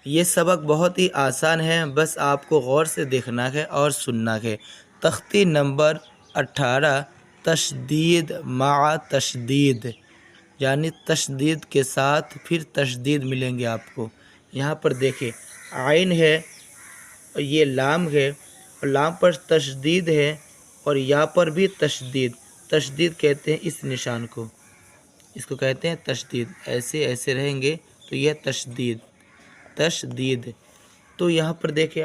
یہ سبق بہت ہی آسان ہے، بس آپ کو غور سے دیکھنا ہے اور سننا ہے۔ تختی نمبر 18، تشدید مع تشدید، یعنی تشدید کے ساتھ پھر تشدید ملیں گے آپ کو۔ یہاں پر دیکھیں، عین ہے اور یہ لام ہے، اور لام پر تشدید ہے، اور یا پر بھی تشدید۔ تشدید کہتے ہیں اس نشان کو، اس کو کہتے ہیں تشدید۔ ایسے ایسے رہیں گے تو یہ تشدید، تشدید۔ تو یہاں پر دیکھیں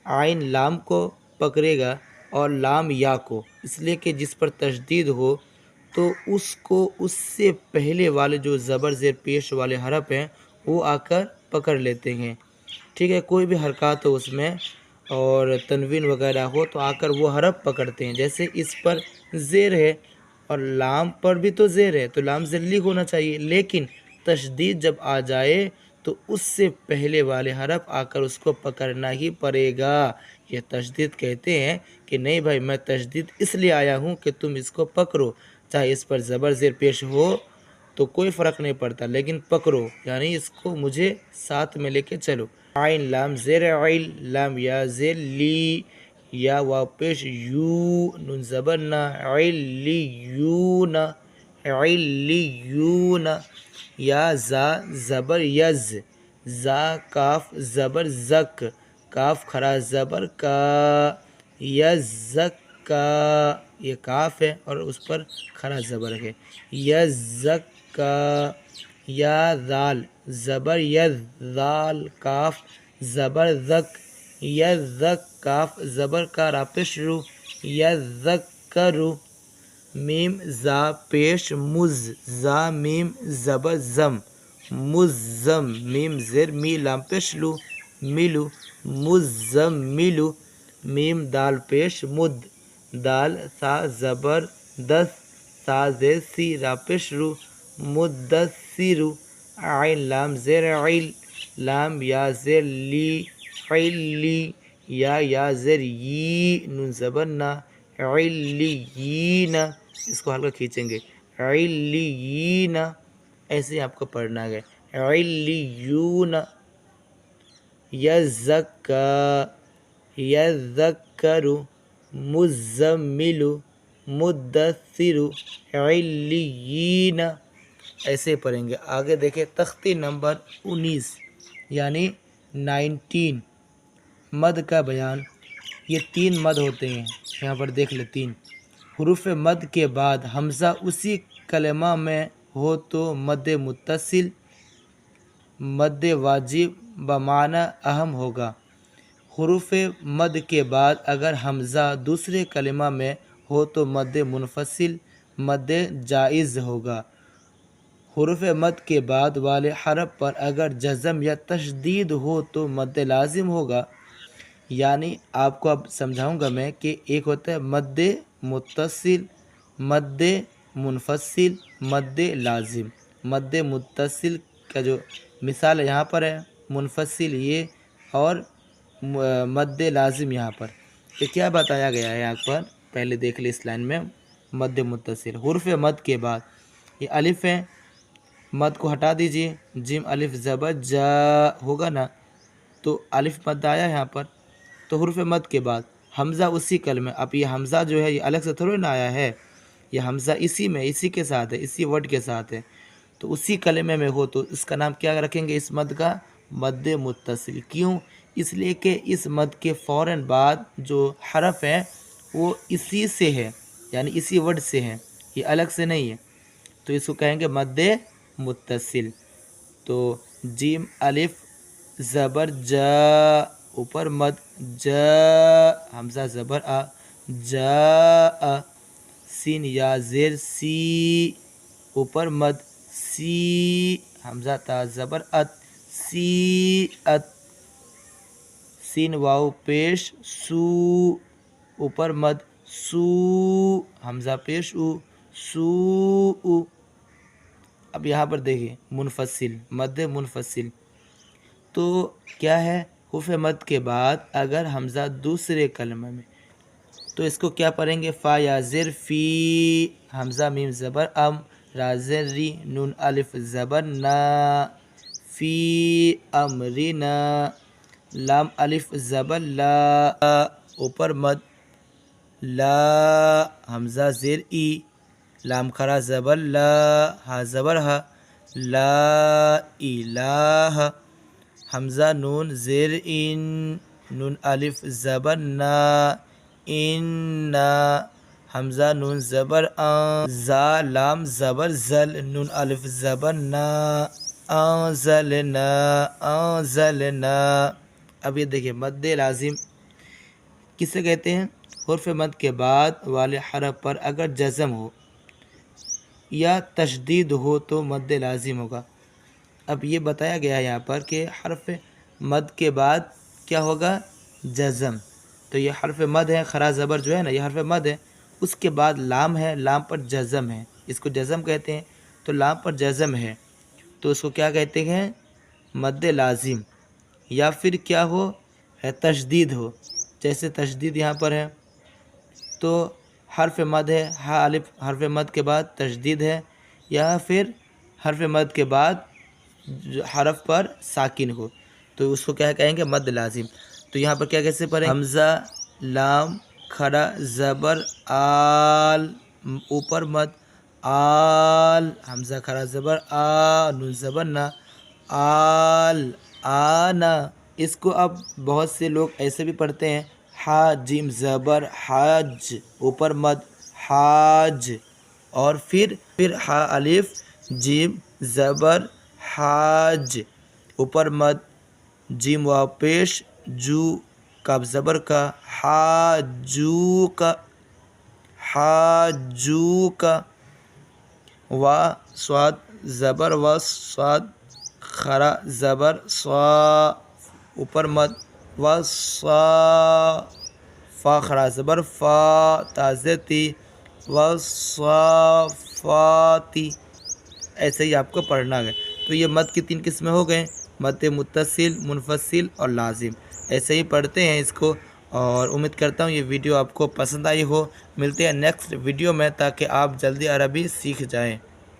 عین لام کو پکڑے گا اور لام یا کو، اس لیے کہ جس پر تشدید ہو تو اس کو اس سے پہلے والے جو زبر زیر پیش والے حرف ہیں وہ آ کر پکڑ لیتے ہیں، ٹھیک ہے۔ کوئی بھی حرکات ہو اس میں اور تنوین وغیرہ ہو تو آ کر وہ حرف پکڑتے ہیں۔ جیسے اس پر زیر ہے اور لام پر بھی تو زیر ہے، تو لام ذلی ہونا چاہیے، لیکن تشدید جب آ جائے تو اس سے پہلے والے حرف آ کر اس کو پکڑنا ہی پڑے گا۔ یہ تشدید کہتے ہیں کہ نہیں بھائی، میں تشدید اس لیے آیا ہوں کہ تم اس کو پکڑو، چاہے اس پر زبر زیر پیش ہو تو کوئی فرق نہیں پڑتا، لیکن پکڑو، یعنی اس کو مجھے ساتھ میں لے کے چلو۔ عین لام زیر عیل، لام یا زیر لی، یا واو پیش یو، نون زبر نا، علیون، علیون۔ یا زا زبر یز، زا کاف زبر زک، کاف کھڑا زبر کا، یزکا، یہ کاف ہے اور اس پر کھڑا زبر ہے، یزکا۔ یا ذال زبر یز، ذال کاف زبر زک، یزک، کاف زبر کا را پیش رو، یذکرو۔ میم زا پیش مز، زا میم زبر زم، مزم، میم زیر می لام پیش لو، ملو، مزملو۔ میم دال پیش مد، دال سا زبر دس، سا زیر سی را پیش رو، مدثرو۔ عین لام زیر عیل، لام یا زیر لی، علی، یا زیر یی، نون زبر نا، علیین، اس کو ہلکا کھینچیں گے، علیین، ایسے ہی آپ کو پڑھنا ہے، علیون۔ یزکا، یذکرو، مزمل، مدثر، علیین، ایسے پڑھیں گے۔ آگے دیکھیں تختی نمبر 19 یعنی 19، مد کا بیان۔ یہ 3 مد ہوتے ہیں، یہاں پر دیکھ لیں 3 حروف مد کے بعد حمزہ اسی کلمہ میں ہو تو مد متصل، مد واجب بمعنی اہم ہوگا۔ حروف مد کے بعد اگر حمزہ دوسرے کلمہ میں ہو تو مد منفصل، مد جائز ہوگا۔ حروف مد کے بعد والے حرف پر اگر جزم یا تشدید ہو تو مد لازم ہوگا۔ یعنی آپ کو اب سمجھاؤں گا میں کہ ایک ہوتا ہے مد متصل، مد منفصل، مد لازم۔ مد متصل کا جو مثال یہاں پر ہے، منفصل یہ، اور مد لازم یہاں پر، تو کیا بتایا گیا ہے یہاں پر، پہلے دیکھ لیں اس لائن میں۔ مد متصل حروف مد کے بعد یہ الف ہے، مد کو ہٹا دیجئے، جیم الف زبر جا ہوگا نا، تو الف مد آیا یہاں پر۔ تو حروف مد کے بعد حمزہ اسی کلمے، اب یہ حمزہ جو ہے یہ الگ سے تھوڑی نہ آیا ہے، یہ حمزہ اسی میں، اسی کے ساتھ ہے، اسی ورڈ کے ساتھ ہے، تو اسی کلمے میں ہو تو اس کا نام کیا رکھیں گے اس مد کا؟ مد متصل۔ کیوں؟ اس لیے کہ اس مد کے فوراً بعد جو حرف ہے وہ اسی سے ہے، یعنی اسی ورڈ سے ہے، یہ الگ سے نہیں ہے، تو اس کو کہیں گے مد متصل۔ تو جیم الف زبر جا، اوپر مد جا، حمزہ زبر آ، جا، سین یا زیر سی، اوپر مد سی، حمزہ تا زبر ات، سی ات، سین واو پیش سو، اوپر مد سو، حمزہ پیش او، سو او۔ اب یہاں پر دیکھیں منفصل، مد منفصل، تو کیا ہے؟ حروف مد کے بعد اگر حمزہ دوسرے کلمہ میں، تو اس کو کیا پڑھیں گے؟ فا یا زر فی، حمزہ میم زبر ام، را زر ری، نون الف زبر نا، فی امرنا، لام الف زبر لا، اوپر مد، لا حمزہ زیر ای، لام کھڑا زبر لا، ہا زبر ہا، لا الہ، حمزہ نون زیر ان، نون الف زبر نا، اننا، حمزہ نون زبر ان، زا لام زبر زل، نون الف زبر نا، انزلنا، انزلنا۔ اب یہ دیکھیں مد لازم کسے کہتے ہیں؟ حرف مد کے بعد والے حرف پر اگر جزم ہو یا تشدید ہو تو مد لازم ہوگا۔ اب یہ بتایا گیا ہے یہاں پر کہ حرف مد کے بعد کیا ہوگا؟ جزم۔ تو یہ حرف مد ہے، خرا زبر جو ہے نا یہ حرف مد ہے، اس کے بعد لام ہے، لام پر جزم ہے، اس کو جزم کہتے ہیں۔ تو لام پر جزم ہے تو اس کو کیا کہتے ہیں؟ مد لازم۔ یا پھر کیا ہو؟ ہے تشدید ہو، جیسے تشدید یہاں پر ہے تو حرف مد ہے، ہا الف حرف مد کے بعد تشدید ہے، یا پھر حرف مد کے بعد حرف پر ساکن ہو تو اس کو کیا کہیں گے؟ مد لازم۔ تو یہاں پر کیا کیسے پڑھیں؟ حمزہ لام کھڑا زبر آل، اوپر مد، آل حمزہ کھڑا زبر آ، نون زبر نا، آل آنا۔ اس کو اب بہت سے لوگ ایسے بھی پڑھتے ہیں، حا جیم زبر حاج، اوپر مد، حاج، اور پھر ہا الف جیم زبر حاج، اوپر مد، جیم واو پیش، جو کاف زبر کا، حاجو کا، حاجو کا، وا صاد زبر و، صاد خرا زبر صا، اوپر مد، و صا، فا خرا زبر فا، تازتی، و صافاتی۔ ایسے ہی آپ کو پڑھنا ہے۔ تو یہ مد کی 3 قسمیں ہو گئے، مد متصل، منفصل اور لازم۔ ایسے ہی پڑھتے ہیں اس کو، اور امید کرتا ہوں یہ ویڈیو آپ کو پسند آئی ہو۔ ملتے ہیں نیکسٹ ویڈیو میں تاکہ آپ جلدی عربی سیکھ جائیں۔